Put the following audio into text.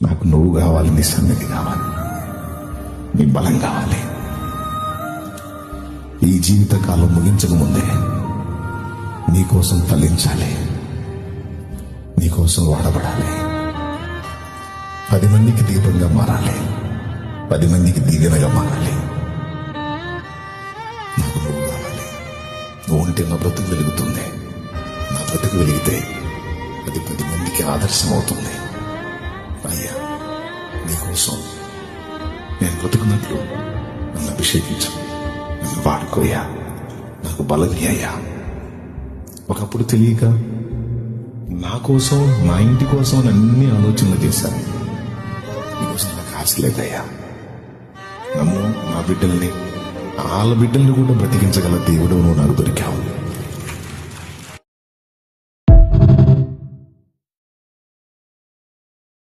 నాకు నువ్వు కావాలి, నీ సన్నిధి కావాలి, నీ బలం కావాలి. ఈ జీవితకాలం ముగించక ముందే నీకోసం ఫలించాలి, నీకోసం వాడబడాలి, 10 మందికి దీపంగా మారాలి, 10 మందికి దీవెనగా మారాలి. నాకు నువ్వు కావాలి. నువ్వు ఉంటే నా బ్రతుకు వెలుగుతుంది. నా బ్రతుకు వెలిగితే అది 10 మందికి ఆదర్శం అవుతుంది. అయ్యా, నీకోసం నేను బ్రతుకున్నట్లు నన్ను అభిషేకించు, నన్ను వాడుకోయా, నాకు బలం అయ్యా. ఒకప్పుడు తెలియక నా కోసం, నా ఇంటి కోసం అన్ని ఆలోచనలు చేశాను. నీకోసం నాకు ఆశ లేదయ్యా. నన్ను, నా బిడ్డల్ని, వాళ్ళ బిడ్డల్ని కూడా బ్రతికించగల దేవుడు నువ్వు నాకు దొరికావు.